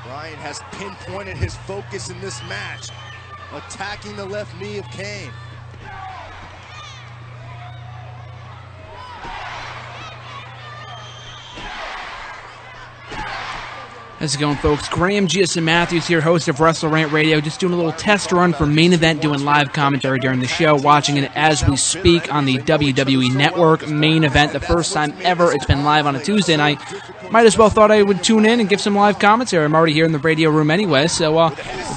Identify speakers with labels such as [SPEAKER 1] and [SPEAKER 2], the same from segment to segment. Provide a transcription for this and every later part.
[SPEAKER 1] Bryan has pinpointed his focus in this match, attacking the left knee of Kane.
[SPEAKER 2] How's it going, folks? Graham GSM Matthews here, host of Wrestle Rant Radio, just doing a little test run for Main Event, doing live commentary during the show, watching it as we speak on the WWE Network Main Event, the first time ever it's been live on a Tuesday night. Might as well thought I would tune in and give some live commentary. I'm already here in the radio room anyway, so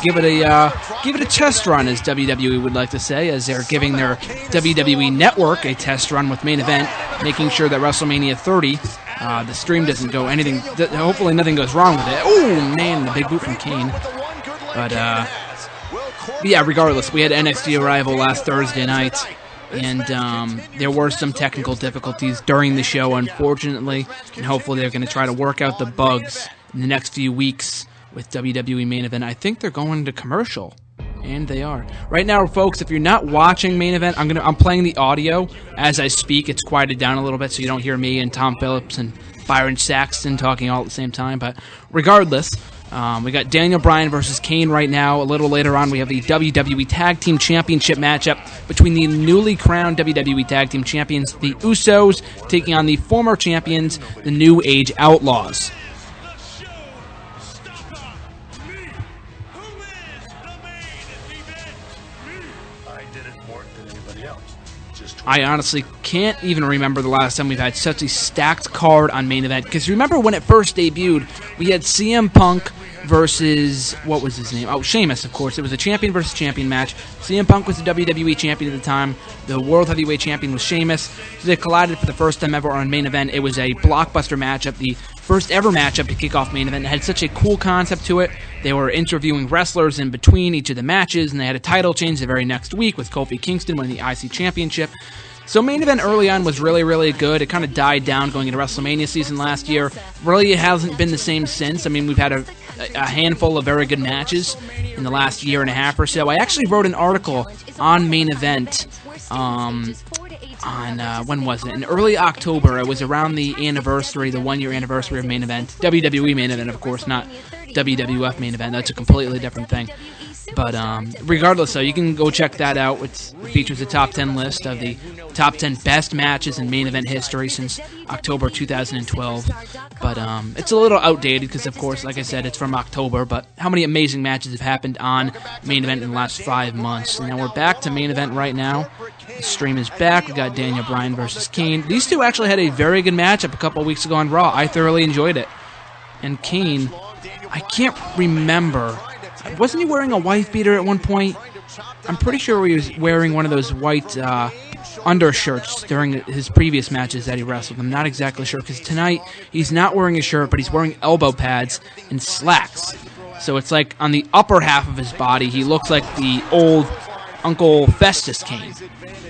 [SPEAKER 2] give it a test run, as WWE would like to say, as they're giving their WWE Network a test run with Main Event, making sure that WrestleMania 30. The stream doesn't go anything. Hopefully nothing goes wrong with it. Oh man, the big boot from Kane. But yeah, regardless, we had NXT Arrival last Thursday night, and there were some technical difficulties during the show, unfortunately. And hopefully they're going to try to work out the bugs in the next few weeks with WWE Main Event. I think they're going to commercial. And they are. Right now, folks, if you're not watching Main Event, I'm playing the audio as I speak. It's quieted down a little bit so you don't hear me and Tom Phillips and Byron Saxton talking all at the same time. But regardless, we got Daniel Bryan versus Kane right now. A little later on, we have the WWE Tag Team Championship matchup between the newly crowned WWE Tag Team Champions, the Usos, taking on the former champions, the New Age Outlaws. I honestly can't even remember the last time we've had such a stacked card on Main Event. Because remember when it first debuted, we had CM Punk versus, what was his name? Oh, Sheamus, of course. It was a champion versus champion match. CM Punk was the WWE champion at the time. The World Heavyweight champion was Sheamus. So they collided for the first time ever on Main Event. It was a blockbuster matchup, the first ever matchup to kick off Main Event. It had such a cool concept to it. They were interviewing wrestlers in between each of the matches, and they had a title change the very next week with Kofi Kingston winning the IC Championship. So Main Event early on was really, really good. It kind of died down going into WrestleMania season last year. Really, it hasn't been the same since. I mean, we've had a handful of very good matches in the last year and a half or so. I actually wrote an article on Main Event when was it? In early October. It was around the anniversary, the 1-year anniversary of Main Event. WWE Main Event, of course, not WWF Main Event. That's a completely different thing. But regardless, so you can go check that out. It features a top 10 list of the top 10 best matches in Main Event history since October 2012. But it's a little outdated because, of course, like I said, it's from October. But how many amazing matches have happened on Main Event in the last 5 months? And now we're back to Main Event right now. The stream is back. We got Daniel Bryan versus Kane. These two actually had a very good matchup a couple weeks ago on Raw. I thoroughly enjoyed it. And Kane, I can't remember. Wasn't he wearing a wife beater at one point? I'm pretty sure he was wearing one of those white undershirts during his previous matches that he wrestled. I'm not exactly sure, because tonight he's not wearing a shirt, but he's wearing elbow pads and slacks. So it's like on the upper half of his body, he looks like the old Uncle Festus Kane,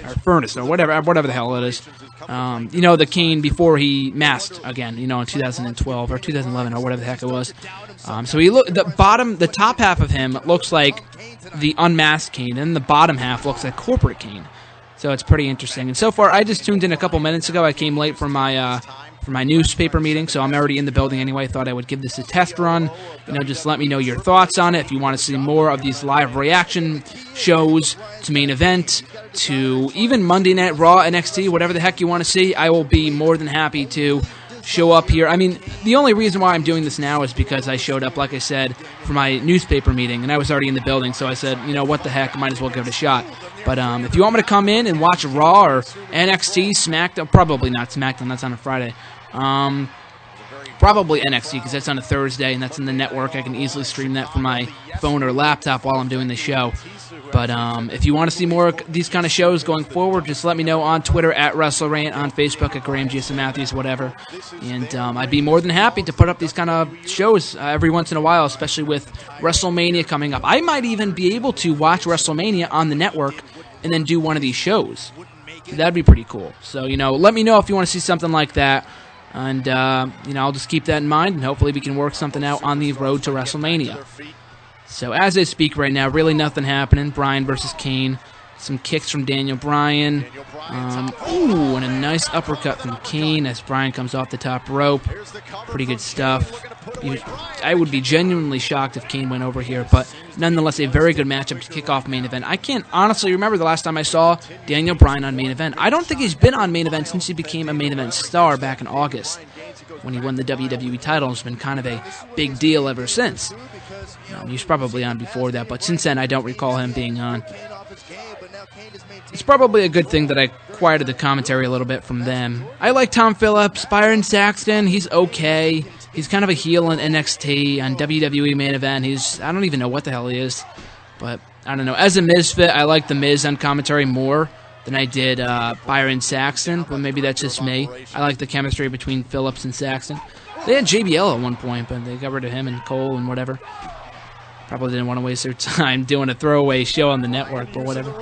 [SPEAKER 2] or Furnace, or whatever the hell it is. You know, the Kane before he masked again, you know, in 2012 or 2011 or whatever the heck it was. So the top half of him looks like the unmasked Kane, and the bottom half looks like corporate Kane. So it's pretty interesting. And so far, I just tuned in a couple minutes ago. I came late for my newspaper meeting, so I'm already in the building anyway. Thought I would give this a test run. You know, just let me know your thoughts on it. If you want to see more of these live reaction shows to Main Event, to even Monday Night Raw, NXT, whatever the heck you want to see, I will be more than happy to show up here. I mean, the only reason why I'm doing this now is because I showed up, like I said, for my newspaper meeting, and I was already in the building, so I said, you know, what the heck, might as well give it a shot. But if you want me to come in and watch Raw or NXT, SmackDown, probably not SmackDown, that's on a Friday. Probably NXT, because that's on a Thursday, and that's in the network. I can easily stream that from my phone or laptop while I'm doing the show. But if you want to see more of these kind of shows going forward, just let me know on Twitter at WrestleRant, on Facebook at Graham GSM Matthews, whatever. And I'd be more than happy to put up these kind of shows every once in a while, especially with WrestleMania coming up. I might even be able to watch WrestleMania on the network and then do one of these shows. That'd be pretty cool. So, you know, let me know if you want to see something like that. And, you know, I'll just keep that in mind, and hopefully we can work something out on the road to WrestleMania. So as I speak right now, really nothing happening. Bryan versus Kane. Some kicks from Daniel Bryan. Ooh, and a nice uppercut from Kane as Bryan comes off the top rope. Pretty good stuff. I would be genuinely shocked if Kane went over here, but nonetheless, a very good matchup to kick off Main Event. I can't honestly remember the last time I saw Daniel Bryan on Main Event. I don't think he's been on Main Event since he became a Main Event star back in August when he won the WWE title. It's been kind of a big deal ever since. He was probably on before that, but since then, I don't recall him being on. It's probably a good thing that I quieted the commentary a little bit from them. I like Tom Phillips, Byron Saxton. He's okay. He's kind of a heel in NXT on WWE Main Event. I don't even know what the hell he is, but I don't know. As a Misfit, I like the Miz on commentary more than I did Byron Saxton, but maybe that's just me. I like the chemistry between Phillips and Saxton. They had JBL at one point, but they got rid of him and Cole and whatever. Probably didn't want to waste their time doing a throwaway show on the network or whatever.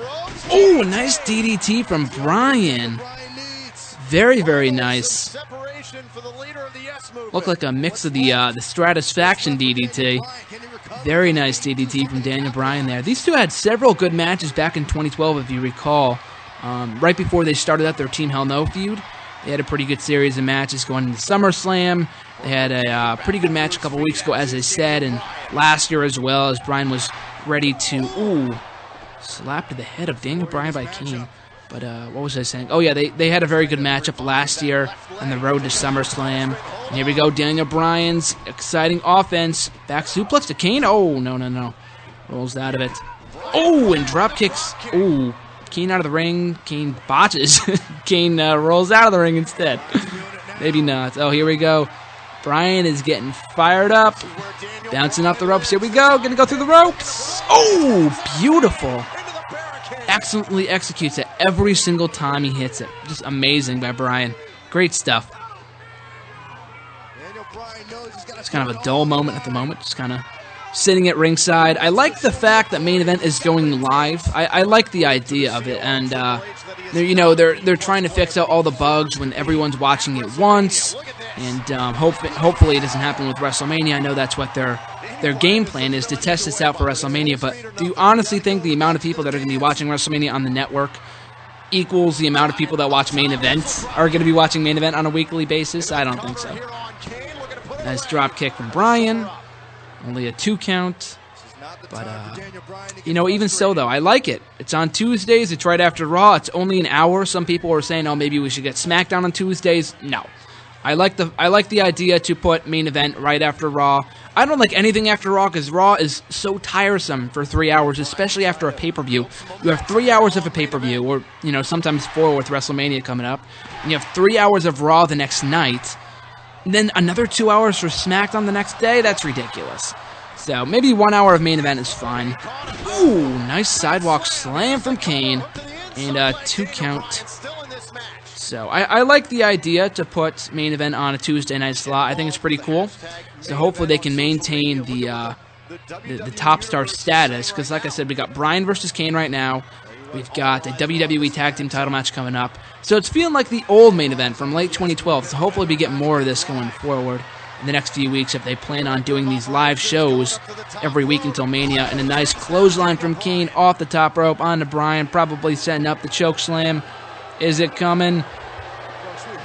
[SPEAKER 2] Oh, nice DDT from Bryan. Very, very nice. Looked like a mix of the Stratisfaction DDT. Very nice DDT from Daniel Bryan there. These two had several good matches back in 2012, if you recall. Right before they started out their Team Hell No feud, they had a pretty good series of matches going into SummerSlam. They had a pretty good match a couple weeks ago, as I said, and last year as well, as Bryan was ready to, slap to the head of Daniel Bryan by Kane. But what was I saying? Oh, yeah, they had a very good matchup last year on the road to SummerSlam. And here we go, Daniel Bryan's exciting offense. Back suplex to Kane. Oh, no. Rolls out of it. Oh, and drop kicks. Oh, Kane out of the ring. Kane botches. Kane rolls out of the ring instead. Maybe not. Oh, here we go. Bryan is getting fired up. Bouncing off the ropes. Here we go. Gonna go through the ropes. Oh, beautiful. Excellently executes it every single time he hits it. Just amazing by Bryan. Great stuff. It's kind of a dull moment at the moment. Just kind of sitting at ringside. I like the fact that Main Event is going live. I like the idea of it. And, they're trying to fix out all the bugs when everyone's watching it once. And hopefully it doesn't happen with WrestleMania. I know that's what their game plan is, to test this out for WrestleMania. But do you honestly think the amount of people that are going to be watching WrestleMania on the network equals the amount of people that watch Main Event are going to be watching Main Event on a weekly basis? I don't think so. Nice drop kick from Bryan. Only a 2 count. But, even so, though, I like it. It's on Tuesdays. It's right after Raw. It's only an hour. Some people are saying, maybe we should get SmackDown on Tuesdays. No. I like the idea to put Main Event right after Raw. I don't like anything after Raw because Raw is so tiresome for 3 hours, especially after a pay-per-view. You have 3 hours of a pay-per-view, or sometimes 4 with WrestleMania coming up, and you have 3 hours of Raw the next night, and then another 2 hours for SmackDown the next day. That's ridiculous. So maybe 1 hour of Main Event is fine. Ooh, nice sidewalk slam from Kane, and a 2 count. So I like the idea to put Main Event on a Tuesday night slot. I think it's pretty cool. So hopefully they can maintain the top star status. Because like I said, we got Bryan versus Kane right now. We've got a WWE Tag Team title match coming up. So it's feeling like the old Main Event from late 2012. So hopefully we get more of this going forward in the next few weeks if they plan on doing these live shows every week until Mania. And a nice clothesline from Kane off the top rope onto Bryan, probably setting up the choke slam. Is it coming?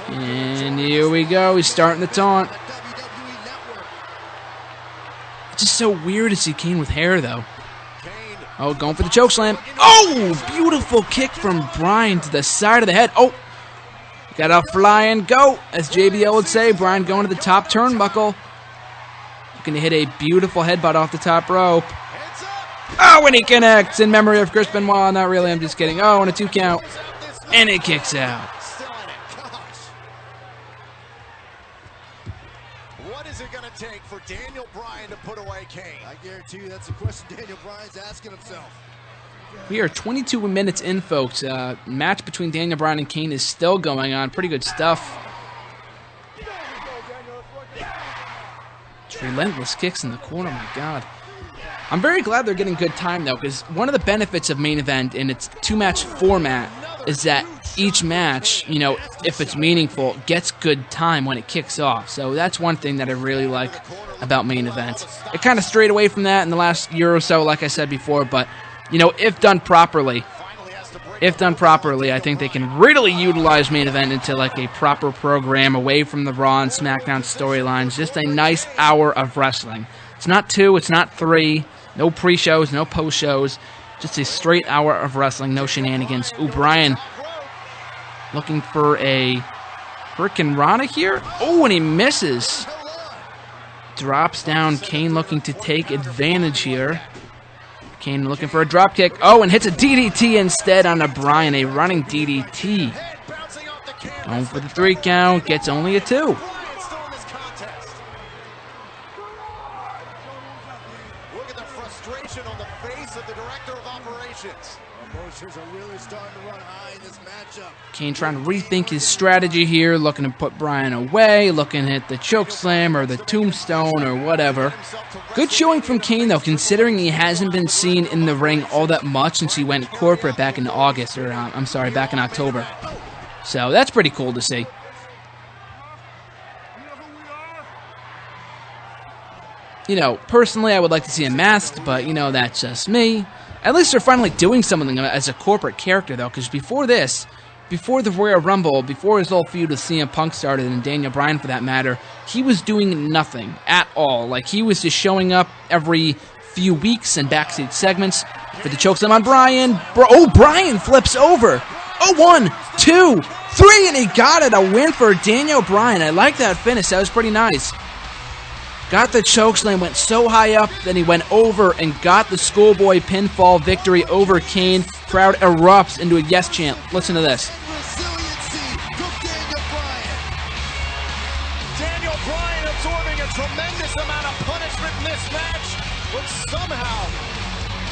[SPEAKER 2] And here we go. He's starting the taunt. It's just so weird to see Kane with hair, though. Oh, going for the chokeslam. Oh, beautiful kick from Bryan to the side of the head. Oh, got a flying goat, as JBL would say. Bryan going to the top turnbuckle. Looking to hit a beautiful headbutt off the top rope. Oh, and he connects in memory of Chris Benoit. Not really, I'm just kidding. Oh, and a 2 count. And it kicks out.
[SPEAKER 1] What is it going to take for Daniel Bryan to put away Kane? I guarantee you that's a question Daniel Bryan's asking himself.
[SPEAKER 2] We are 22 minutes in, folks. Match between Daniel Bryan and Kane is still going on. Pretty good stuff. Relentless kicks in the corner, my God. I'm very glad they're getting good time, though, because one of the benefits of Main Event in its 2-match format is that each match, if it's meaningful, gets good time when it kicks off. So that's one thing that I really like about Main Event. It kind of strayed away from that in the last year or so, like I said before, but, if done properly, if done properly, I think they can really utilize Main Event into like a proper program away from the Raw and SmackDown storylines. Just a nice hour of wrestling. It's not 2, it's not 3. No pre-shows, no post-shows. Just a straight hour of wrestling, no shenanigans. Ooh, Bryan looking for a Hurricane Rana here. Oh, and he misses. Drops down. Kane looking to take advantage here. Kane looking for a drop kick. Oh, and hits a DDT instead on a Bryan. A running DDT. Going for the 3 count. Gets only a 2.
[SPEAKER 1] On the face of the director of operations. Emotions are really starting to run high in this matchup.
[SPEAKER 2] Kane trying to rethink his strategy here, looking to put Bryan away, looking at the choke slam or the tombstone or whatever. Good showing from Kane though, considering he hasn't been seen in the ring all that much since he went corporate back in August, or back in October. So that's pretty cool to see. You know, personally, I would like to see him masked, but, you know, that's just me. At least they're finally doing something as a corporate character, though, because before this, before the Royal Rumble, before his whole feud with CM Punk started, and Daniel Bryan for that matter, he was doing nothing at all. Like, he was just showing up every few weeks in backstage segments for the chokeslam on Bryan. Bryan flips over. Oh, 1, 2, 3, and he got it. A win for Daniel Bryan. I like that finish. That was pretty nice. Got the chokeslam, went so high up, then he went over and got the schoolboy pinfall victory over Kane. Crowd erupts into a yes chant. Listen to this.
[SPEAKER 1] Daniel Bryan absorbing a tremendous amount of punishment in this match, but somehow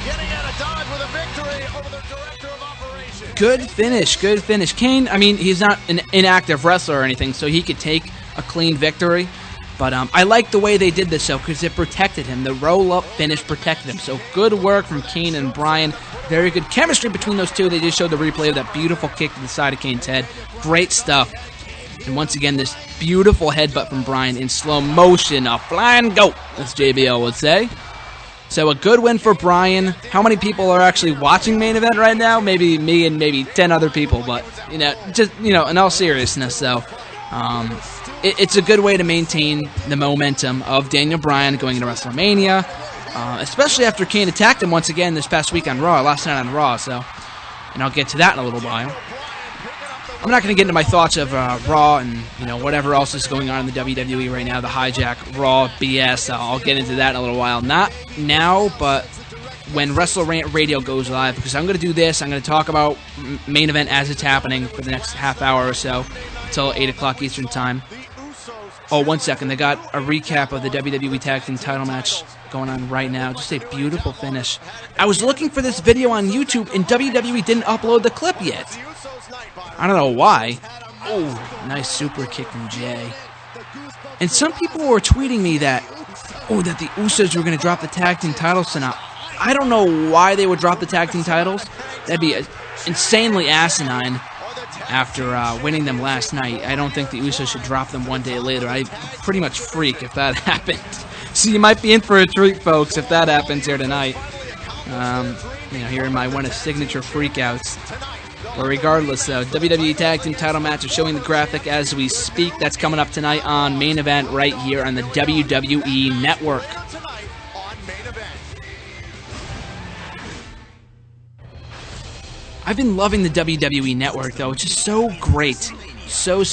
[SPEAKER 1] getting out of Dodge with a victory over the director of operations.
[SPEAKER 2] Good finish, good finish. Kane, I mean, he's not an inactive wrestler or anything, so he could take a clean victory. But I like the way they did this, though, because it protected him. The roll-up finish protected him. So good work from Kane and Bryan. Very good chemistry between those two. They just showed the replay of that beautiful kick to the side of Kane's head. Great stuff. And once again, this beautiful headbutt from Bryan in slow motion. A flying goat, as JBL would say. So a good win for Bryan. How many people are actually watching Main Event right now? Maybe me and maybe 10 other people. But, you know, just, you know, in all seriousness, though. It's a good way to maintain the momentum of Daniel Bryan going into WrestleMania, especially after Kane attacked him once again this past week on Raw, last night on Raw, so, and I'll get to that in a little while. I'm not going to get into my thoughts of Raw and, you know, whatever else is going on in the WWE right now, the hijack, Raw, BS, I'll get into that in a little while. Not now, but when Wrestle Rant Radio goes live, because I'm going to do this, I'm going to talk about Main Event as it's happening for the next half hour or so, until 8 o'clock Eastern Time. Oh, 1 second. They got a recap of the WWE Tag Team title match going on right now. Just a beautiful finish. I was looking for this video on YouTube, and WWE didn't upload the clip yet. I don't know why. Oh, nice super kick from Jay. And some people were tweeting me that, that the Usos were going to drop the tag team titles tonight. I don't know why they would drop the tag team titles. That'd be insanely asinine. After winning them last night, I don't think the Usos should drop them one day later. I'd pretty much freak if that happened. So you might be in for a treat, folks, if that happens here tonight. You know, here in my one of signature freakouts. But regardless, though, WWE Tag Team title match is showing the graphic as we speak. That's coming up tonight on Main Event right here on the WWE Network. I've been loving the WWE Network, though. It's just so great. So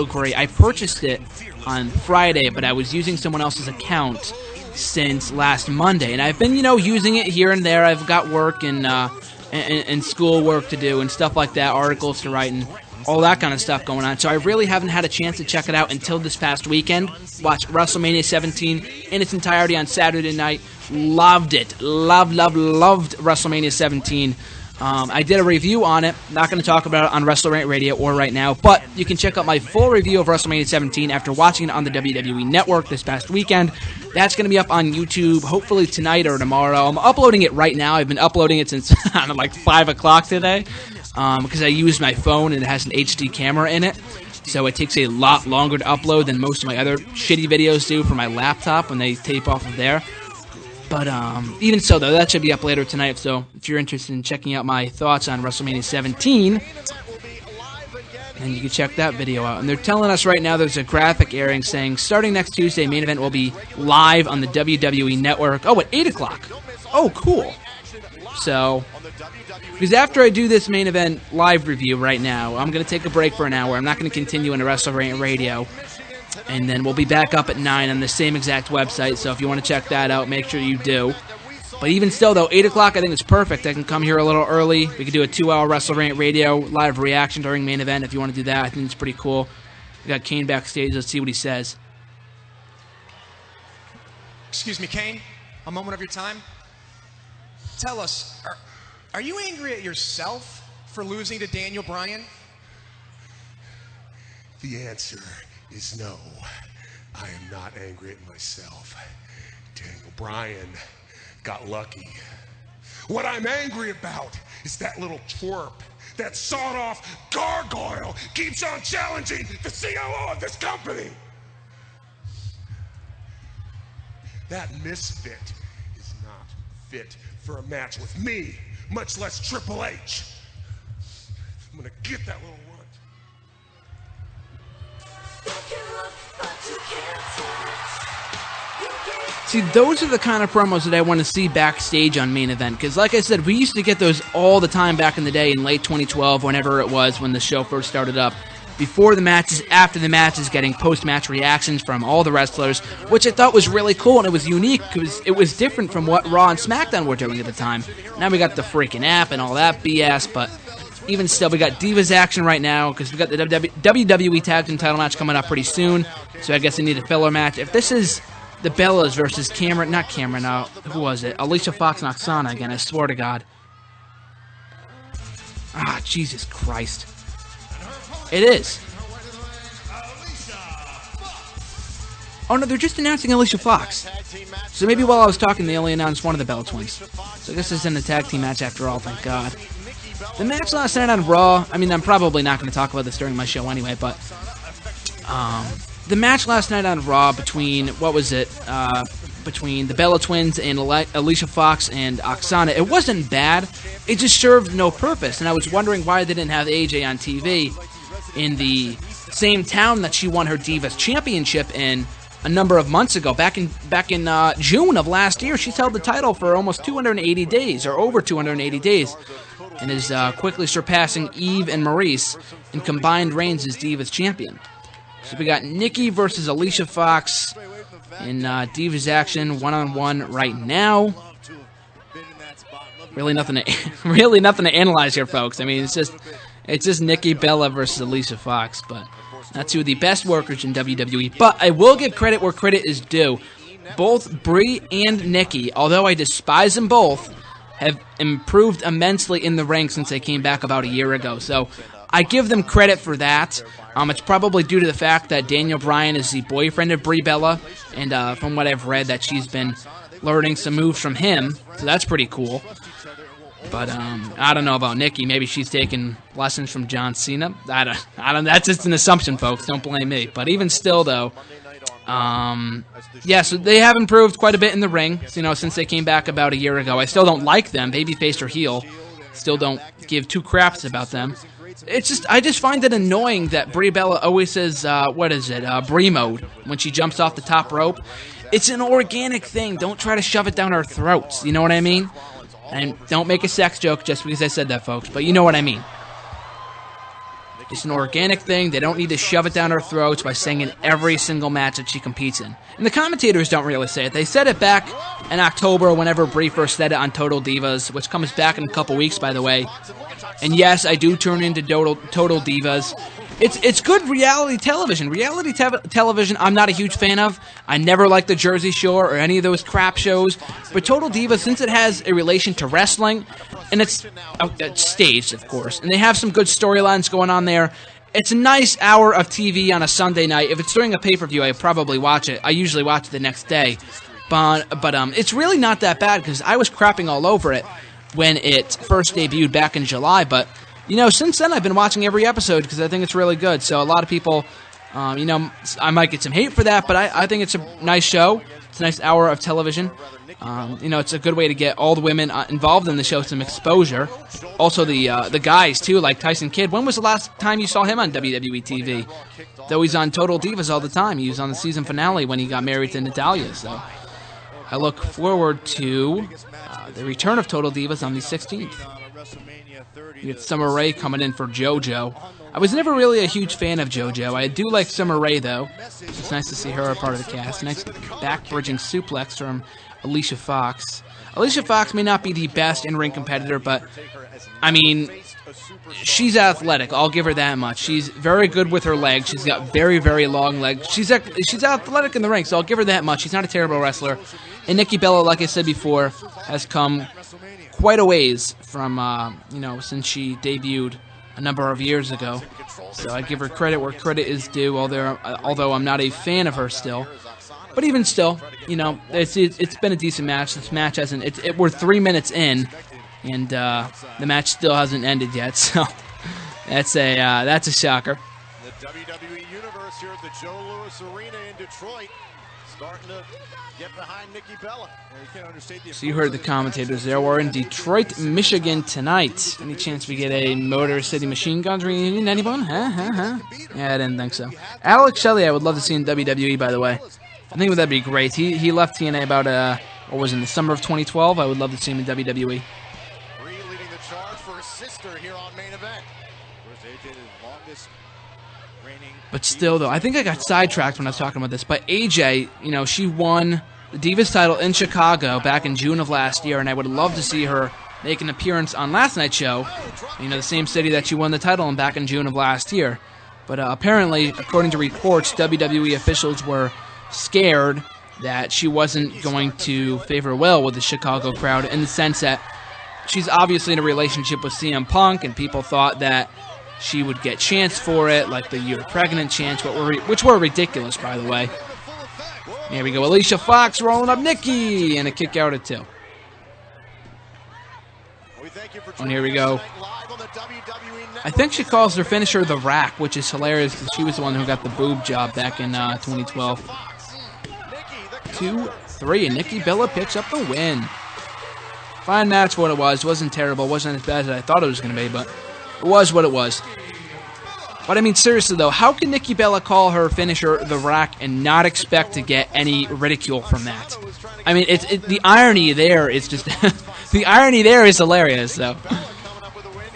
[SPEAKER 2] great. I purchased it on Friday, but I was using someone else's account since last Monday. And I've been, you know, using it here and there. I've got work and school work to do and stuff like that, articles to write and all that kind of stuff going on. So I really haven't had a chance to check it out until this past weekend. Watched WrestleMania 17 in its entirety on Saturday night. Loved it. Loved WrestleMania 17. I did a review on it. Not going to talk about it on Wrestle Rant Radio or right now, but you can check out my full review of WrestleMania 17 after watching it on the WWE Network this past weekend. That's going to be up on YouTube hopefully tonight or tomorrow. I'm uploading it right now. I've been uploading it since like 5 o'clock today because I use my phone and it has an HD camera in it. So it takes a lot longer to upload than most of my other shitty videos do for my laptop when they tape off of there. But even so, though, that should be up later tonight. So if you're interested in checking out my thoughts on WrestleMania 17, then you can check that video out. And they're telling us right now there's a graphic airing saying starting next Tuesday, Main Event will be live on the WWE Network. Oh, at 8 o'clock. Oh, cool. So, because after I do this Main Event live review right now, I'm going to take a break for an hour. I'm not going to continue into WrestleRant Radio. And then we'll be back up at 9 on the same exact website. So if you want to check that out, make sure you do. But even still, though, 8 o'clock I think is perfect. I can come here a little early. We could do a 2-hour WrestleRant Radio live reaction during Main Event if you want to do that. I think it's pretty cool. We got Kane backstage. Let's see what he says.
[SPEAKER 3] Excuse me, Kane. A moment of your time. Tell us, are you angry at yourself for losing to Daniel Bryan?
[SPEAKER 4] The answer is no. I am not angry at myself. Daniel Bryan got lucky. What I'm angry about is that little twerp, that sawed-off gargoyle keeps on challenging the COO of this company. That misfit is not fit for a match with me, much less Triple H. I'm gonna get that little runt.
[SPEAKER 2] See, those are the kind of promos that I want to see backstage on Main Event, because like I said, we used to get those all the time back in the day in late 2012, whenever it was when the show first started up. Before the matches, after the matches, getting post-match reactions from all the wrestlers, which I thought was really cool, and it was unique, because it was different from what Raw and SmackDown were doing at the time. Now we got the freaking app and all that BS, but even still, we got Divas action right now, because we got the WWE Tag Team title match coming up pretty soon, so I guess I need a filler match. If this is the Bellas versus who was it? Alicia Fox and Oksana again, I swear to God. Ah, Jesus Christ. It is. Oh no, they're just announcing Alicia Fox. So maybe while I was talking, they only announced one of the Bella Twins. So I guess it's in the tag team match after all, thank God. The match last night on Raw, I mean, I'm probably not going to talk about this during my show anyway, but the match last night on Raw between, between the Bella Twins and Alicia Fox and Oksana, it wasn't bad. It just served no purpose, and I was wondering why they didn't have AJ on TV in the same town that she won her Divas Championship in a number of months ago. Back in June of last year, she's held the title for almost 280 days, or over 280 days, and is quickly surpassing Eve and Maurice in combined reigns as Divas Champion. So we got Nikki versus Alicia Fox in Divas action, one-on-one right now. Really nothing to analyze here, folks. I mean, it's just Nikki Bella versus Alicia Fox, but not two of the best workers in WWE. But I will give credit where credit is due. Both Brie and Nikki, although I despise them both, have improved immensely in the ring since they came back about a year ago. So I give them credit for that. It's probably due to the fact that Daniel Bryan is the boyfriend of Brie Bella, and from what I've read, that she's been learning some moves from him. So that's pretty cool. But I don't know about Nikki. Maybe she's taking lessons from John Cena. I don't. That's just an assumption, folks. Don't blame me. But even still, though, yeah. So they have improved quite a bit in the ring. Since they came back about a year ago. I still don't like them, babyface or heel. Still don't give two craps about them. I just find it annoying that Brie Bella always says, Brie mode when she jumps off the top rope. It's an organic thing. Don't try to shove it down our throats. You know what I mean? And don't make a sex joke just because I said that, folks, but you know what I mean. It's an organic thing. They don't need to shove it down our throats by saying in every single match that she competes in. And the commentators don't really say it. They said it back in October whenever Brie first said it on Total Divas, which comes back in a couple weeks, by the way. And yes, I do turn into Total Divas. It's good reality television. Reality television I'm not a huge fan of. I never liked the Jersey Shore or any of those crap shows. But Total Divas, since it has a relation to wrestling, and it's staged, of course, and they have some good storylines going on there, it's a nice hour of TV on a Sunday night. If it's during a pay-per-view, I probably watch it. I usually watch it the next day. But it's really not that bad because I was crapping all over it when it first debuted back in July, but since then I've been watching every episode because I think it's really good. So a lot of people, I might get some hate for that, but I think it's a nice show. It's a nice hour of television. You know, it's a good way to get all the women involved in the show some exposure. Also, the guys, too, like Tyson Kidd. When was the last time you saw him on WWE TV? Though he's on Total Divas all the time. He was on the season finale when he got married to Natalya. So I look forward to the return of Total Divas on the 16th. We get Summer Rae coming in for JoJo. I was never really a huge fan of JoJo. I do like Summer Rae, though. It's nice to see her a part of the cast. Nice back-bridging suplex from Alicia Fox. Alicia Fox may not be the best in-ring competitor, but, I mean, she's athletic. I'll give her that much. She's very good with her legs. She's got very, very long legs. She's athletic in the ring, so I'll give her that much. She's not a terrible wrestler. And Nikki Bella, like I said before, has come quite a ways from, you know, since she debuted a number of years ago. So I give her credit where credit is due, although I'm not a fan of her still. But even still, you know, it's been a decent match. This match hasn't. We're 3 minutes in, and the match still hasn't ended yet. So that's a shocker.
[SPEAKER 1] The WWE Universe here at the Joe Louis Arena in Detroit, starting to get behind Nikki Bella.
[SPEAKER 2] So you heard the commentators there. We're in Detroit, Michigan tonight. Any chance we get a Motor City Machine Guns reunion? Anyone? Yeah, I didn't think so. Alex Shelley, I would love to see in WWE, by the way. I think that'd be great. He left TNA about, what was it, in the summer of 2012? I would love to see him in WWE.
[SPEAKER 1] Leading the charge for his sister here on Main Event.
[SPEAKER 2] But still, though, I think I got sidetracked when I was talking about this. But AJ, you know, she won the Divas title in Chicago back in June of last year, and I would love to see her make an appearance on last night's show. You know, the same city that she won the title in back in June of last year. But apparently, according to reports, WWE officials were scared that she wasn't going to favor well with the Chicago crowd, in the sense that she's obviously in a relationship with CM Punk, and people thought that she would get chants for it, like the "you're pregnant" chants, which were ridiculous, by the way. Here we go, Alicia Fox rolling up Nikki, and a kick out at 2. And here we go. I think she calls her finisher the Rack, which is hilarious because she was the one who got the boob job back in 2012. 2, 3, and Nikki Bella picks up the win. Fine match, what it was. Wasn't terrible. Wasn't as bad as I thought it was going to be, but it was what it was. But I mean, seriously though, how can Nikki Bella call her finisher the Rack and not expect to get any ridicule from that? I mean, the irony there is just the irony there is hilarious. So,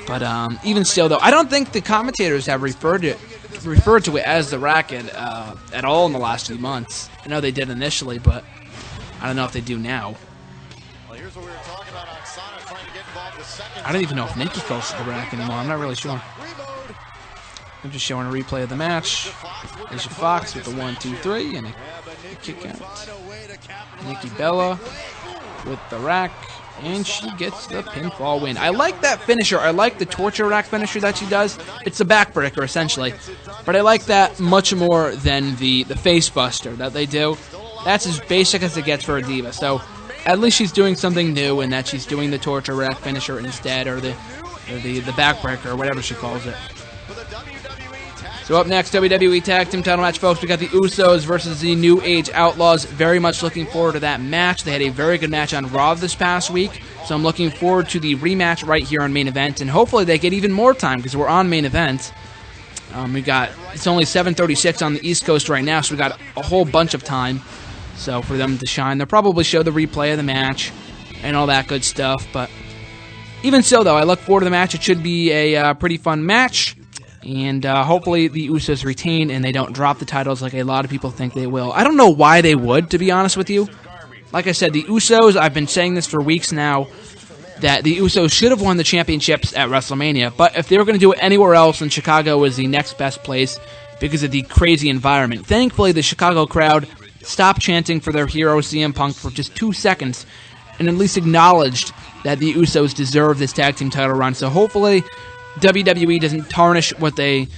[SPEAKER 2] but even still though, I don't think the commentators have referred to it as the Rack at all in the last few months. I know they did initially, but I don't know if they do now. I don't even know if Nikki calls it the Rack anymore. I'm not really sure. I'm just showing a replay of the match. Alicia Fox with the 1, 2, 3, and a kick out. Nikki Bella with the Rack, and she gets the pinfall win. I like that finisher. I like the torture rack finisher that she does. It's a backbreaker, essentially. But I like that much more than the face buster that they do. That's as basic as it gets for a diva. So at least she's doing something new, and that she's doing the torture rack finisher instead, or the backbreaker, or whatever she calls it. So up next, WWE Tag Team title match, folks. We got the Usos versus the New Age Outlaws. Very much looking forward to that match. They had a very good match on Raw this past week, so I'm looking forward to the rematch right here on Main Event, and hopefully they get even more time because we're on Main Event. It's only 7:36 on the East Coast right now, so we got a whole bunch of time. So for them to shine, they'll probably show the replay of the match and all that good stuff. But even so, though, I look forward to the match. It should be a pretty fun match. And hopefully the Usos retain and they don't drop the titles like a lot of people think they will. I don't know why they would, to be honest with you. Like I said, the Usos, I've been saying this for weeks now, that the Usos should have won the championships at WrestleMania. But if they were going to do it anywhere else, then Chicago was the next best place because of the crazy environment. Thankfully, the Chicago crowd stopped chanting for their hero CM Punk for just 2 seconds and at least acknowledged that the Usos deserve this tag team title run. So hopefully WWE doesn't tarnish what they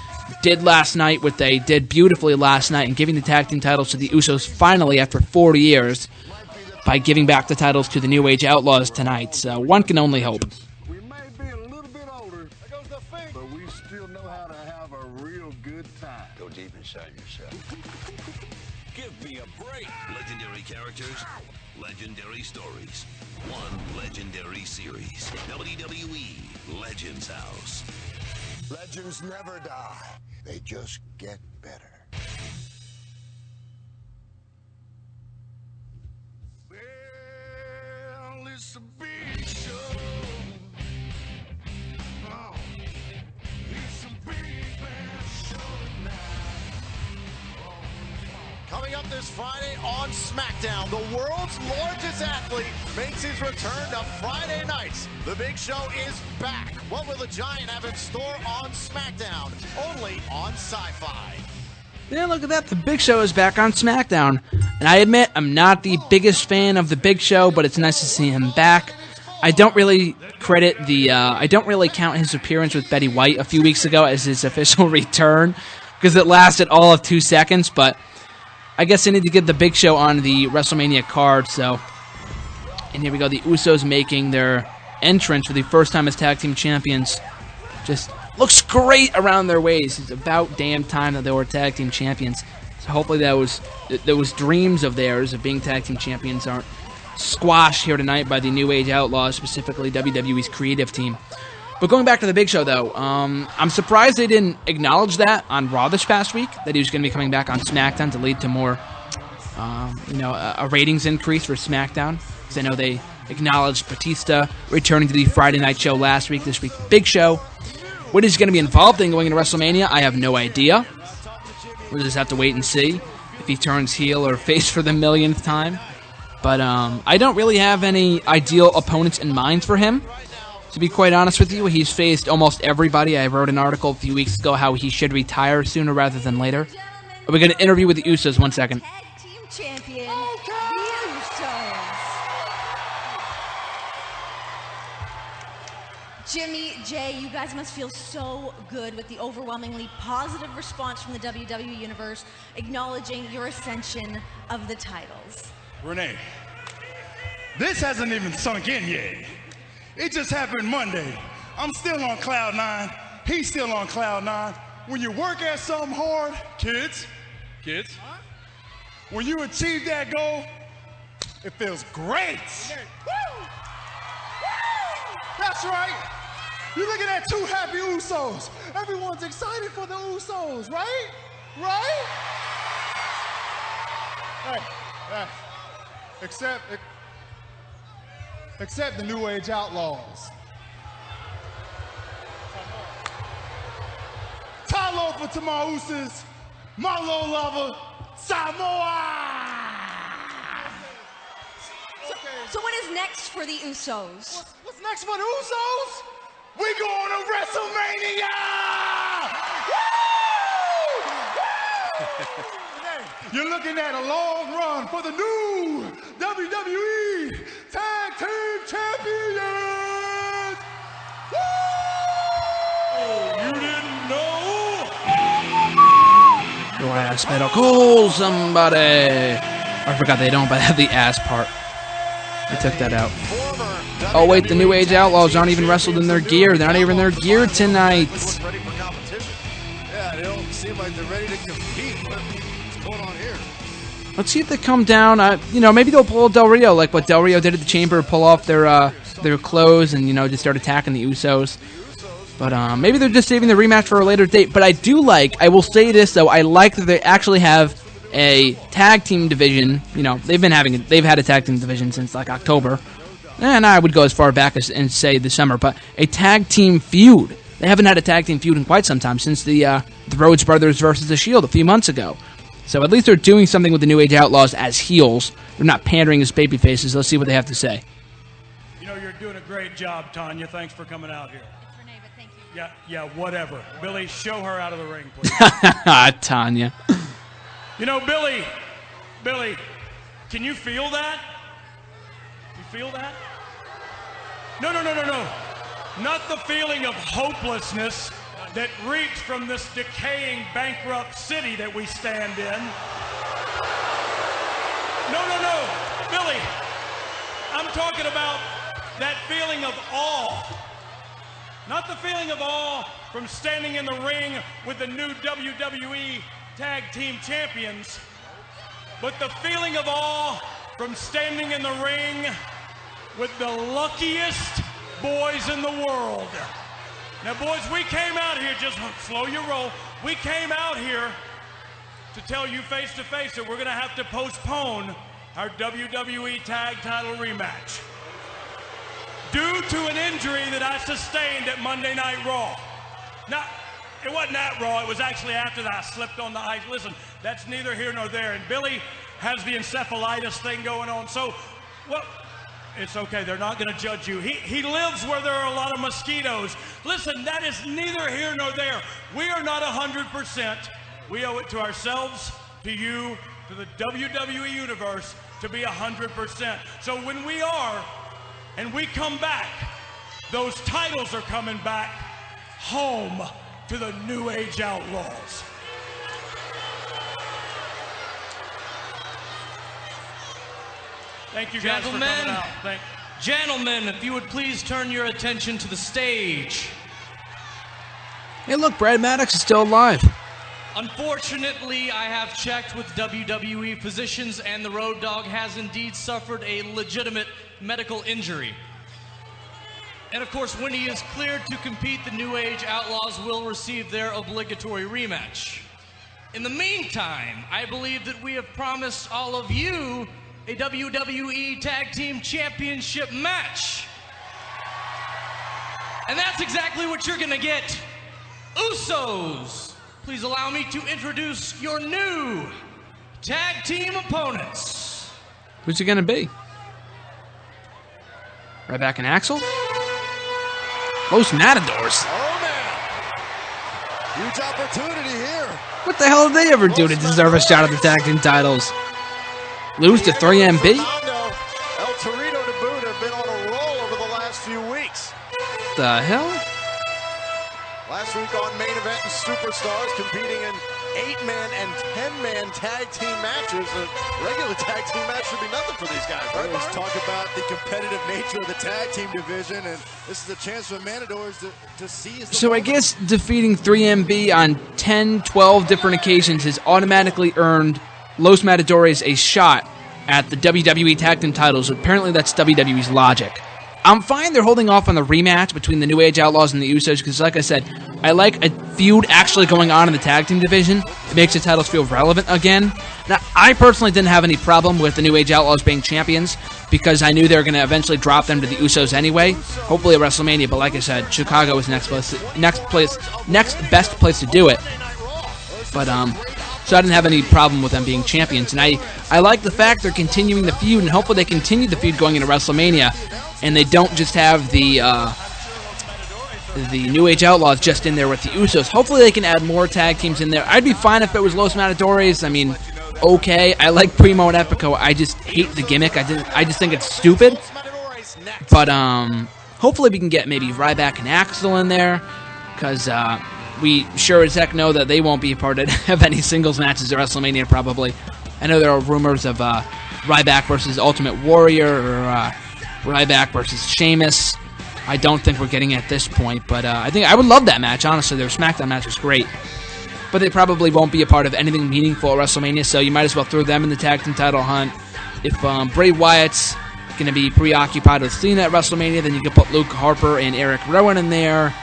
[SPEAKER 2] did last night, what they did beautifully last night, and giving the tag team titles to the Usos finally after 40 years by giving back the titles to the New Age Outlaws tonight. So one can only hope.
[SPEAKER 5] We may be a little bit older, but we still know how to have a real good time.
[SPEAKER 6] Go deep inside yourself. Give me a break. Legendary character characters, legendary stories. One legendary series. WWE Legends House.
[SPEAKER 5] Legends never die. They just get better. Well, it's a big show. Oh, it's a big bad show tonight.
[SPEAKER 1] Coming up this Friday on SmackDown, the world's largest athlete makes his return to Friday nights. The Big Show is back. What will the Giant have in store on SmackDown? Only on Sci-Fi.
[SPEAKER 2] Yeah, look at that. The Big Show is back on SmackDown. And I admit, I'm not the biggest fan of the Big Show, but it's nice to see him back. I don't really count his appearance with Betty White a few weeks ago as his official return, because it lasted all of 2 seconds, but I guess I need to get the Big Show on the WrestleMania card, so. And here we go, the Usos making their entrance for the first time as tag team champions. Just looks great around their waist. It's about damn time that they were tag team champions. So hopefully those dreams of theirs of being tag team champions aren't squashed here tonight by the New Age Outlaws, specifically WWE's creative team. But going back to the Big Show, though, I'm surprised they didn't acknowledge that on Raw this past week, that he was going to be coming back on SmackDown to lead to more, a ratings increase for SmackDown. Because I know they acknowledged Batista returning to the Friday night show last week. This week, Big Show. What is going to be involved in going into WrestleMania, I have no idea. We'll just have to wait and see if he turns heel or face for the millionth time. But I don't really have any ideal opponents in mind for him. To be quite honest with you, he's faced almost everybody. I wrote an article a few weeks ago how he should retire sooner rather than later. We're going to interview with the Usos. 1 second.
[SPEAKER 7] Tag Team Champion, the Usos. Jimmy, Jay, you guys must feel so good with the overwhelmingly positive response from the WWE Universe acknowledging your ascension of the titles.
[SPEAKER 8] Renee, this hasn't even sunk in yet. It just happened Monday. I'm still on cloud 9. He's still on cloud 9. When you work at something hard, kids, when you achieve that goal, it feels great. Woo! That's right. You're looking at two happy Usos. Everyone's excited for the Usos, right? Right? Hey. Except the New Age Outlaws. Talo for my Usos, my low lover, Samoa!
[SPEAKER 7] So what is next for the Usos?
[SPEAKER 8] What's next for the Usos? We going to WrestleMania! You're looking at a long run for the new WWE Tag Team Champions! Woo! You didn't know?
[SPEAKER 2] Your ass metal. Call somebody. I forgot they don't, but I have the ass part. I took that out. Oh wait, the New Age Outlaws aren't even wrestled in their gear. They're not even in their gear tonight.
[SPEAKER 1] Ready for competition. Yeah, they don't seem like they're ready to compete. What's going on here?
[SPEAKER 2] Let's see if they come down. Maybe they'll pull Del Rio, like what Del Rio did at the Chamber, pull off their clothes and just start attacking the Usos. But maybe they're just saving the rematch for a later date. But I will say this though, I like that they actually have a tag team division. They've had a tag team division since like October. And I would go as far back as and say this summer, but a tag team feud. They haven't had a tag team feud in quite some time, since the Rhodes Brothers versus The Shield a few months ago. So at least they're doing something with the New Age Outlaws as heels. They're not pandering as baby faces. Let's see what they have to say.
[SPEAKER 8] You're doing a great job, Tanya. Thanks for coming out here.
[SPEAKER 7] It's Renee, but thank you.
[SPEAKER 8] Yeah, whatever. Billy, show her out of the ring, please.
[SPEAKER 2] Tanya.
[SPEAKER 8] Billy, can you feel that? You feel that? No. Not the feeling of hopelessness that reeks from this decaying, bankrupt city that we stand in. No. Billy, I'm talking about that feeling of awe. Not the feeling of awe from standing in the ring with the new WWE Tag Team Champions, but the feeling of awe from standing in the ring with the luckiest boys in the world. Now, boys, we came out here, just slow your roll. We came out here to tell you face to face that we're going to have to postpone our WWE Tag Title rematch due to an injury that I sustained at Monday Night Raw. Now, it wasn't at Raw, it was actually after that I slipped on the ice. Listen, that's neither here nor there. And Billy has the encephalitis thing going on. So, well, it's okay, they're not gonna judge you. He lives where there are a lot of mosquitoes. Listen, that is neither here nor there. We are not 100%. We owe it to ourselves, to you, to the WWE Universe to be 100%. So when we are, and we come back, those titles are coming back home to the New Age Outlaws. Thank you guys for coming out.
[SPEAKER 9] Gentlemen, if you would please turn your attention to the stage.
[SPEAKER 2] Hey, look, Brad Maddox is still alive.
[SPEAKER 9] Unfortunately, I have checked with WWE physicians, and the Road Dogg has indeed suffered a legitimate medical injury. And of course, when he is cleared to compete, the New Age Outlaws will receive their obligatory rematch. In the meantime, I believe that we have promised all of you a WWE Tag Team Championship match. And that's exactly what you're gonna get. Usos, please allow me to introduce your new tag team opponents.
[SPEAKER 2] Who's it gonna be? Ryback and Axel? Los Matadors.
[SPEAKER 1] Oh, man. Huge opportunity here.
[SPEAKER 2] What the hell did they ever do to deserve a shot at the tag team titles? Lose to 3MB?
[SPEAKER 1] El Torito to boot have been on a roll over the last few weeks.
[SPEAKER 2] The hell?
[SPEAKER 1] Last week on Main Event and Superstars, competing in 8-man and 10-man tag team matches. A regular tag team match should be nothing for these guys, right?
[SPEAKER 10] Let's talk about the competitive nature of the tag team division, and this is a chance for Matadors to seize the
[SPEAKER 2] So I guess defeating 3MB on 10, 12 different occasions has automatically earned Los Matadores a shot at the WWE Tag Team titles. Apparently that's WWE's logic. I'm fine they're holding off on the rematch between the New Age Outlaws and the Usos because, like I said, I like a feud actually going on in the tag team division. It makes the titles feel relevant again. Now, I personally didn't have any problem with the New Age Outlaws being champions because I knew they were going to eventually drop them to the Usos anyway, hopefully at WrestleMania. But like I said, Chicago was next best place to do it. But so I didn't have any problem with them being champions, and I like the fact they're continuing the feud, and hopefully they continue the feud going into WrestleMania. And they don't just have the New Age Outlaws just in there with the Usos. Hopefully they can add more tag teams in there. I'd be fine if it was Los Matadores. I mean, okay. I like Primo and Epico. I just hate the gimmick. I just think it's stupid. But hopefully we can get maybe Ryback and Axel in there, because we sure as heck know that they won't be a part of any singles matches at WrestleMania probably. I know there are rumors of Ryback versus Ultimate Warrior, or Ryback versus Sheamus. I don't think we're getting it at this point, but I think I would love that match, honestly. Their SmackDown match was great. But they probably won't be a part of anything meaningful at WrestleMania, so you might as well throw them in the tag team title hunt. If Bray Wyatt's going to be preoccupied with Cena at WrestleMania, then you can put Luke Harper and Eric Rowan in there.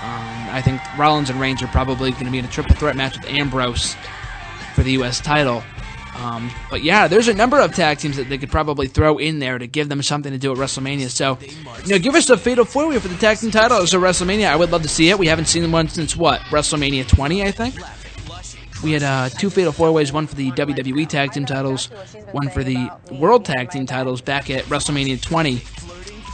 [SPEAKER 2] I think Rollins and Reigns are probably going to be in a triple threat match with Ambrose for the U.S. title. But yeah, there's a number of tag teams that they could probably throw in there to give them something to do at WrestleMania. So, give us a fatal four-way for the tag team titles at WrestleMania. I would love to see it. We haven't seen one since, what, WrestleMania 20, I think? We had two fatal four-ways, one for the WWE tag team titles, one for the World Tag Team titles back at WrestleMania 20.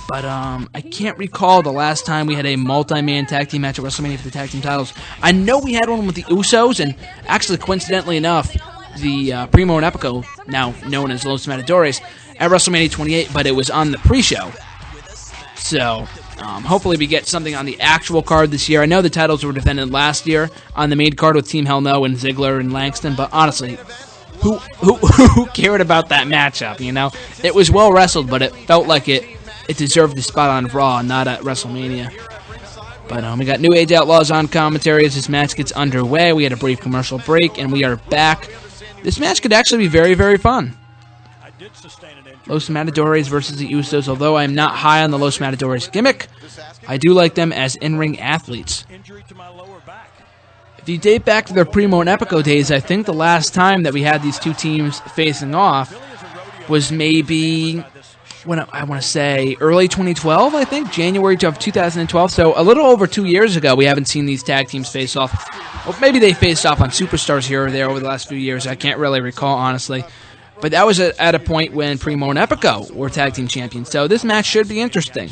[SPEAKER 2] But I can't recall the last time we had a multi-man tag team match at WrestleMania for the tag team titles. I know we had one with the Usos, and actually, coincidentally enough, the Primo and Epico, now known as Los Matadores, at WrestleMania 28, but it was on the pre-show. So, hopefully we get something on the actual card this year. I know the titles were defended last year on the main card with Team Hell No and Ziggler and Langston, but honestly, who cared about that matchup, It was well wrestled, but it felt like it deserved the spot on Raw, not at WrestleMania. But we got New Age Outlaws on commentary as this match gets underway. We had a brief commercial break, and we are back. This match could actually be very, very fun.
[SPEAKER 8] I did sustain an
[SPEAKER 2] Los Matadores versus the Usos. Although I'm not high on the Los Matadores gimmick, I do like them as in-ring athletes. If you date back to their Primo and Epico days, I think the last time that we had these two teams facing off was maybe, when I want to say, early 2012, I think, January of 2012. So a little over 2 years ago, we haven't seen these tag teams face off. Well, maybe they faced off on Superstars here or there over the last few years. I can't really recall, honestly. But that was at a point when Primo and Epico were tag team champions. So this match should be interesting.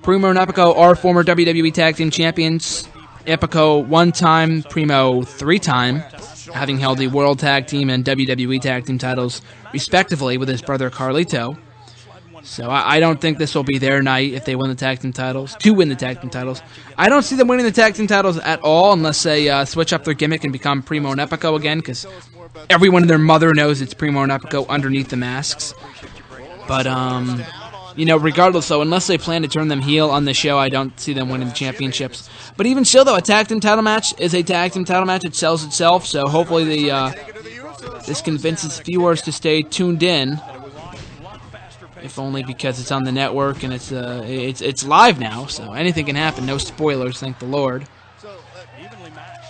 [SPEAKER 2] Primo and Epico are former WWE Tag Team Champions. Epico 1 time, Primo 3 time, having held the World Tag Team and WWE Tag Team titles, respectively, with his brother Carlito. So I don't think this will be their night if they win the tag team titles, to win the tag team titles. I don't see them winning the tag team titles at all unless they switch up their gimmick and become Primo and Epico again, because everyone and their mother knows it's Primo and Epico underneath the masks. But, you know, regardless, though, unless they plan to turn them heel on the show, I don't see them winning the championships. But even still, though, a tag team title match is a tag team title match. It sells itself, so hopefully this convinces viewers to stay tuned in. If only because it's on the network and it's live now, so anything can happen. No spoilers, thank the Lord.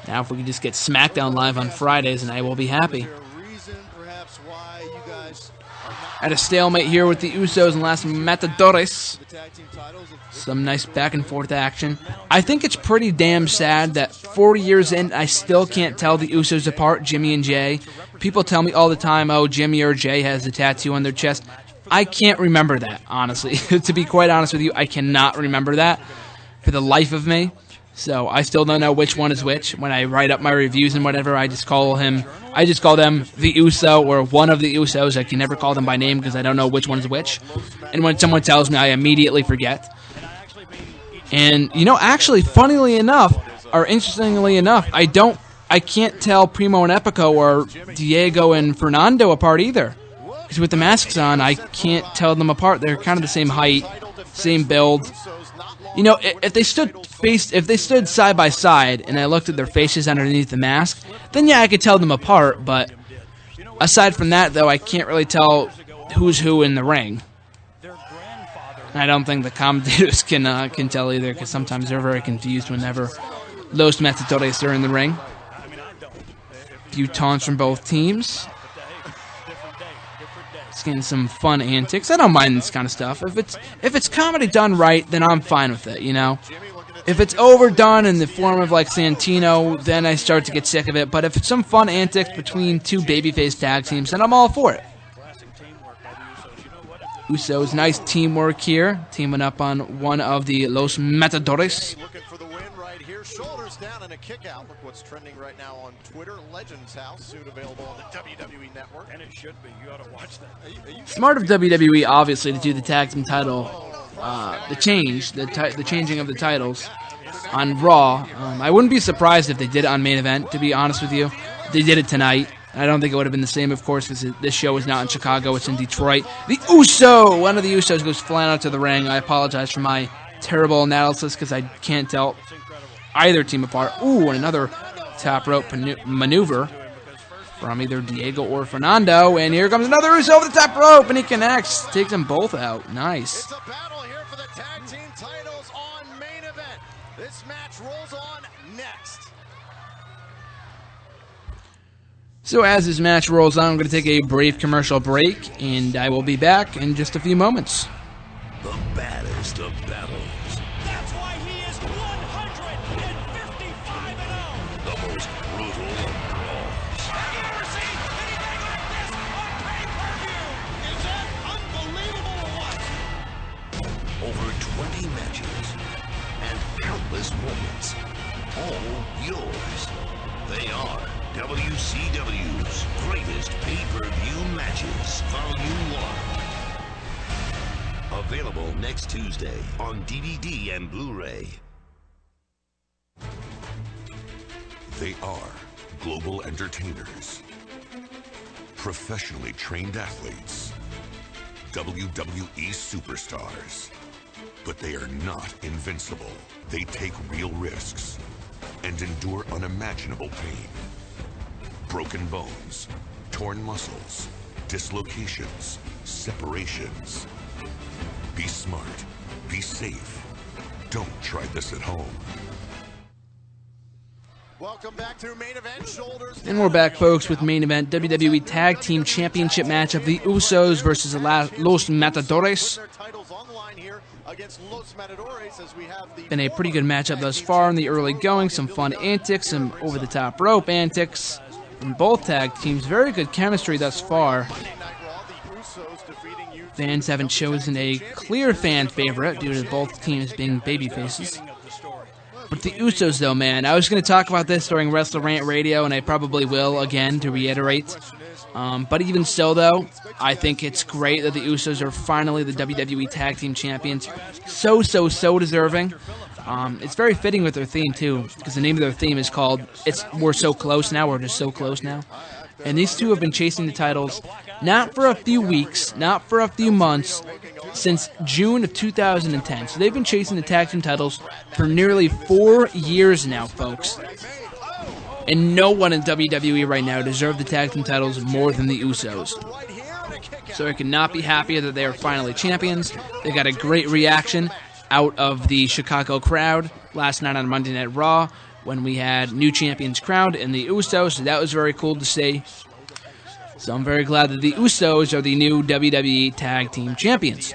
[SPEAKER 2] Now, if we can just get SmackDown live on Fridays, and I will be happy. At a stalemate here with the Usos and Los Matadores. Some nice back and forth action. I think it's pretty damn sad that 40 years in, I still can't tell the Usos apart, Jimmy and Jay. People tell me all the time, oh, Jimmy or Jay has a tattoo on their chest. I can't remember that, honestly. To be quite honest with you, I cannot remember that for the life of me. So I still don't know which one is which. When I write up my reviews and whatever, I just call them the Uso or one of the Usos. I can never call them by name because I don't know which one is which. And when someone tells me, I immediately forget. And, you know, actually, funnily enough, or interestingly enough, I can't tell Primo and Epico or Diego and Fernando apart either. Because with the masks on, I can't tell them apart. They're kind of the same height, same build. You know, if they stood side by side and I looked at their faces underneath the mask, then yeah, I could tell them apart. But aside from that, though, I can't really tell who's who in the ring. And I don't think the commentators can tell either, because sometimes they're very confused whenever Los Matadores are in the ring. Few taunts from both teams. Getting some fun antics. I don't mind this kind of stuff. If it's comedy done right, then I'm fine with it, you know. If it's overdone in the form of like Santino, then I start to get sick of it. But if it's some fun antics between two babyface tag teams, then I'm all for it. Usos, nice teamwork here, teaming up on one of the Los Matadores.
[SPEAKER 1] Shoulders down and a kick out. Look what's trending right now on Twitter. Legends House, soon available on the WWE Network. And it should be. You ought to watch that.
[SPEAKER 2] Smart of WWE, obviously, to do the tag team title, the changing of the titles on Raw. I wouldn't be surprised if they did it on Main Event, to be honest with you. They did it tonight. I don't think it would have been the same, of course, because this show is not in Chicago. It's in Detroit. The Uso! One of the Usos goes flying out to the ring. I apologize for my terrible analysis because I can't tell either team apart. Ooh, and another top rope maneuver from either Diego or Fernando. And here comes another Uso over the top rope, and he connects. Takes them both out. Nice.
[SPEAKER 1] It's a battle here for the tag team titles on Main Event. This match rolls on next.
[SPEAKER 2] So as this match rolls on, I'm going to take a brief commercial break, and I will be back in just a few moments.
[SPEAKER 6] The baddest of battles.
[SPEAKER 8] That's why he is 155-0.
[SPEAKER 6] The most brutal of brawls.
[SPEAKER 8] Have you ever seen anything like this on pay-per-view? Is that unbelievable or what?
[SPEAKER 6] Over 20 matches and countless moments. All yours. They are WCW's greatest pay-per-view matches, Volume 1. Available next Tuesday on DVD and Blu-ray.
[SPEAKER 11] They are global entertainers, professionally trained athletes, WWE superstars. But they are not invincible. They take real risks and endure unimaginable pain. Broken bones, torn muscles, dislocations, separations. Be smart. Be safe. Don't try this at home.
[SPEAKER 1] Welcome back to Main Event. Shoulders.
[SPEAKER 2] And we're back, folks, with Main Event WWE Tag Team Championship match of the Usos versus Los Matadores. Been a pretty good matchup thus far in the early going. Some fun antics, some over-the-top rope antics from both tag teams. Very good chemistry thus far. Fans haven't chosen a clear fan favorite due to both teams being babyfaces. But the Usos, though, man, I was going to talk about this during Wrestle Rant Radio, and I probably will again to reiterate. But even so, though, I think it's great that the Usos are finally the WWE Tag Team Champions. So deserving. It's very fitting with their theme, too, because the name of their theme is called We're So Close Now, we're just so close now. And these two have been chasing the titles not for a few weeks, not for a few months, since June of 2010. So they've been chasing the tag team titles for nearly 4 years now, folks. And no one in WWE right now deserves the tag team titles more than the Usos. So I could not be happier that they are finally champions. They got a great reaction out of the Chicago crowd last night on Monday Night Raw when we had new champions crowned and the Usos. So that was very cool to see. So I'm very glad that the Usos are the new WWE Tag Team Champions.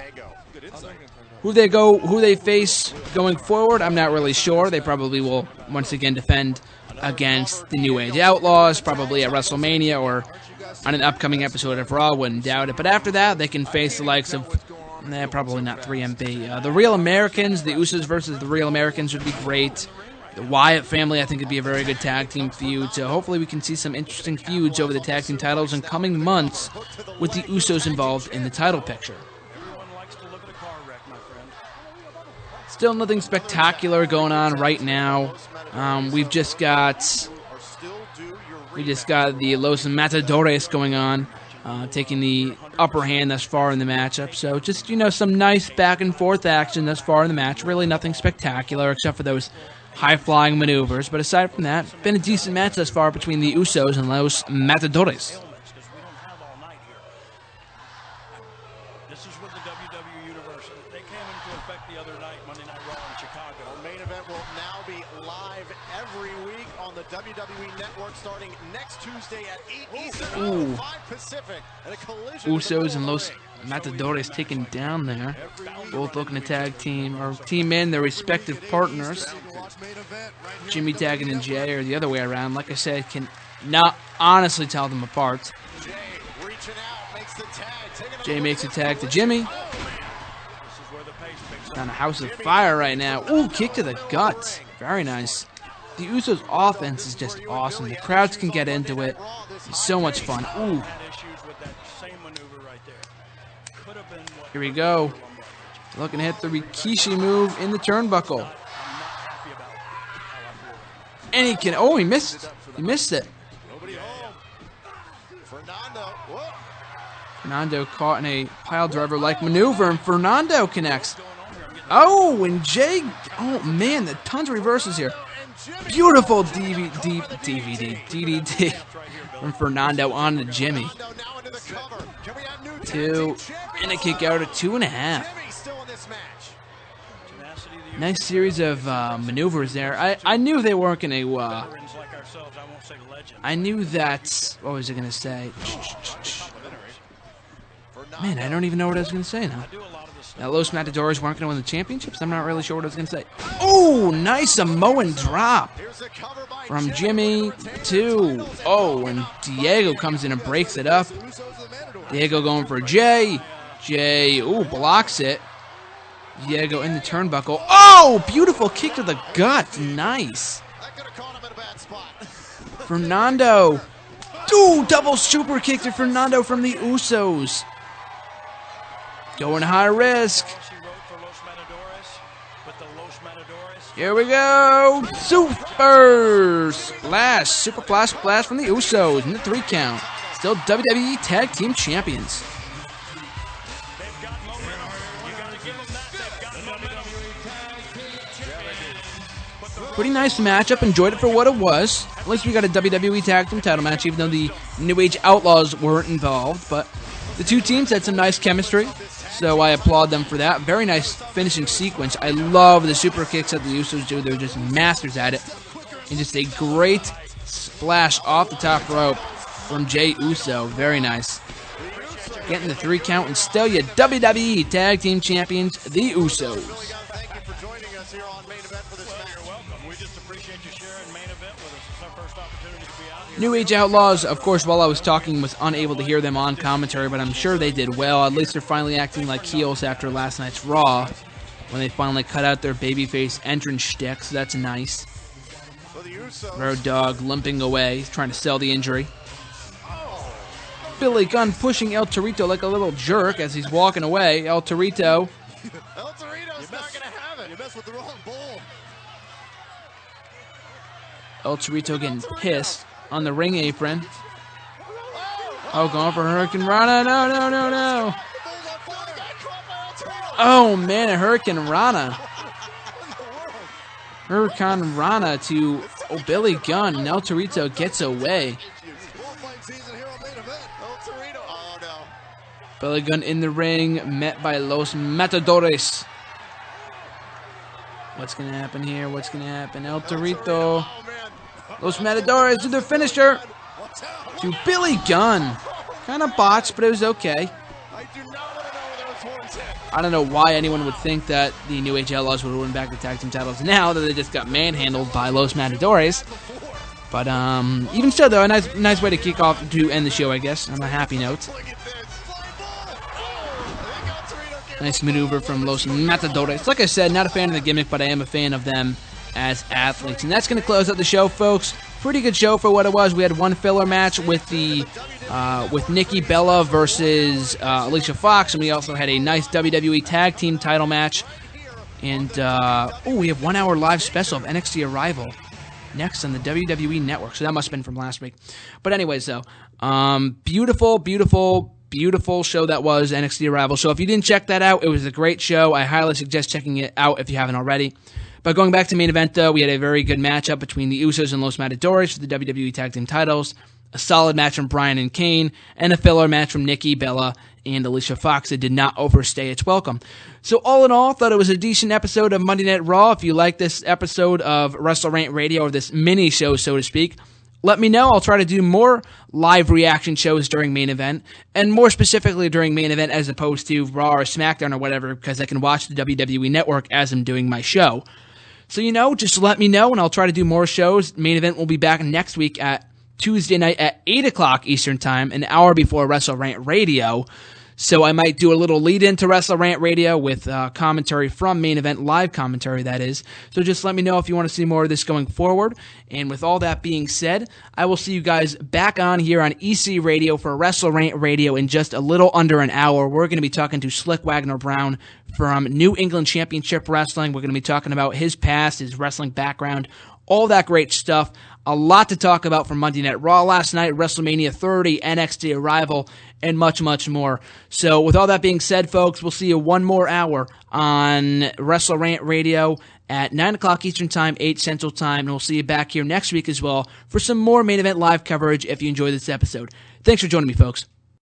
[SPEAKER 2] Who they face going forward, I'm not really sure. They probably will once again defend against the New Age Outlaws, probably at WrestleMania or on an upcoming episode of Raw, wouldn't doubt it. But after that, they can face the likes of, probably not 3MB. The Real Americans, the Usos versus the Real Americans would be great. The Wyatt family, I think, would be a very good tag team feud. So hopefully we can see some interesting feuds over the tag team titles in coming months with the Usos involved in the title picture. Still nothing spectacular going on right now. We just got the Los Matadores going on, taking the upper hand thus far in the matchup. So just, some nice back and forth action thus far in the match. Really nothing spectacular except for those high-flying maneuvers. But aside from that, been a decent match thus far between the Usos and Los Matadores.
[SPEAKER 8] This is with the WWE Universe. They came into effect the other night, Monday Night Raw in Chicago.
[SPEAKER 1] Our main event will now be live every week on the WWE Network starting next Tuesday at 8 Eastern, 5 Pacific. And a collision
[SPEAKER 2] Usos and Los Matadores taken down there. Both looking to tag team or team in their respective partners. Jimmy tagging in Jay or the other way around. Like I said, can not honestly tell them apart. Jay makes a tag to Jimmy. On a house of fire right now. Ooh, kick to the gut. Very nice. The Usos' offense is just awesome. The crowds can get into it. It's so much fun. Ooh. Here we go. Looking to hit the Rikishi move in the turnbuckle. And he can... Oh, he missed. He missed it. Fernando caught in a pile driver-like maneuver, and Fernando connects. Oh, and Jay... Oh, man, the tons of reverses here. Beautiful DDT from Fernando on to Jimmy. 2, and a kick out at 2.5. Nice series of maneuvers there. I knew they weren't going to... I knew that... What was I going to say? Man, I don't even know what I was going to say now. Now, Los Matadores weren't going to win the championships. I'm not really sure what I was going to say. Oh, nice Samoan drop from Jimmy to... Oh, and Diego comes in and breaks it up. Diego going for Jay. Jay, ooh, blocks it. Diego in the turnbuckle. Oh, beautiful kick to the gut. Nice. Fernando. Ooh, double super kick to Fernando from the Usos. Going high risk. Here we go. Super splash. Super flash splash from the Usos in the 3 count. Still WWE Tag Team Champions. Pretty nice matchup. Enjoyed it for what it was. At least we got a WWE Tag Team title match, even though the New Age Outlaws weren't involved. But The two teams had some nice chemistry, so I applaud them for that. Very nice finishing sequence. I love the super kicks that the Usos do. They're just masters at it. And just a great splash off the top rope from Jey Uso. Very nice. Getting the 3 count, and still your WWE Tag Team Champions, the Usos.
[SPEAKER 1] Thank you for joining us here on Main Event for this match.
[SPEAKER 8] You're welcome. We just appreciate you sharing Main Event with us. It's our first opportunity to be out here.
[SPEAKER 2] New Age Outlaws, of course, while I was talking, was unable to hear them on commentary, but I'm sure they did well. At least they're finally acting like heels after last night's Raw, when they finally cut out their babyface entrance shtick, so that's nice. Road Dogg limping away, trying to sell the injury. Billy Gunn pushing El Torito like a little jerk as he's walking away. El Torito's
[SPEAKER 1] not going to have it.
[SPEAKER 10] You messed with the wrong bull.
[SPEAKER 2] El Torito getting pissed on the ring apron. Oh, going for Hurricane Rana. No. Oh, man, a Hurricane Rana. Hurricane Rana to Billy Gunn, and El Torito gets away. Billy Gunn in the ring, met by Los Matadores. What's going to happen here? What's going to happen? El Torito. Los Matadores do their finisher to Billy Gunn. Kind of botched, but it was okay. I don't know why anyone would think that the New Age Outlaws would win back the tag team titles now that they just got manhandled by Los Matadores. But even so, though, a nice way to kick off to end the show, I guess, on a happy note. Nice maneuver from Los Matadores. Like I said, not a fan of the gimmick, but I am a fan of them as athletes. And that's going to close out the show, folks. Pretty good show for what it was. We had one filler match with with Nikki Bella versus Alicia Fox, and we also had a nice WWE Tag Team title match. And we have 1 hour live special of NXT Arrival next on the WWE Network. So that must have been from last week. But anyways, though, beautiful show that was, NXT Arrival. So if you didn't check that out, it was a great show. I highly suggest checking it out if you haven't already. But going back to Main Event, though, we had a very good matchup between the Usos and Los Matadores for the WWE Tag Team titles, a solid match from Bryan and Kane, and a filler match from Nikki Bella and Alicia Fox that did not overstay its welcome. So all in all, thought it was a decent episode of Monday Night Raw. If you like this episode of Wrestle Rant Radio, or this mini show, so to speak, let me know. I'll try to do more live reaction shows during Main Event, and more specifically during Main Event as opposed to Raw or SmackDown or whatever, because I can watch the WWE Network as I'm doing my show. So, just let me know, and I'll try to do more shows. Main Event will be back next week at Tuesday night at 8 o'clock Eastern Time, an hour before Wrestle Rant Radio. So I might do a little lead-in to Wrestle Rant Radio with commentary from Main Event, live commentary, that is. So just let me know if you want to see more of this going forward. And with all that being said, I will see you guys back on here on EC Radio for Wrestle Rant Radio in just a little under an hour. We're going to be talking to Slick Wagner-Brown from New England Championship Wrestling. We're going to be talking about his past, his wrestling background, all that great stuff. A lot to talk about from Monday Night Raw last night, WrestleMania 30, NXT Arrival, and much, much more. So with all that being said, folks, we'll see you one more hour on Wrestle Rant Radio at 9 o'clock Eastern Time, 8 Central Time, and we'll see you back here next week as well for some more Main Event live coverage if you enjoyed this episode. Thanks for joining me, folks.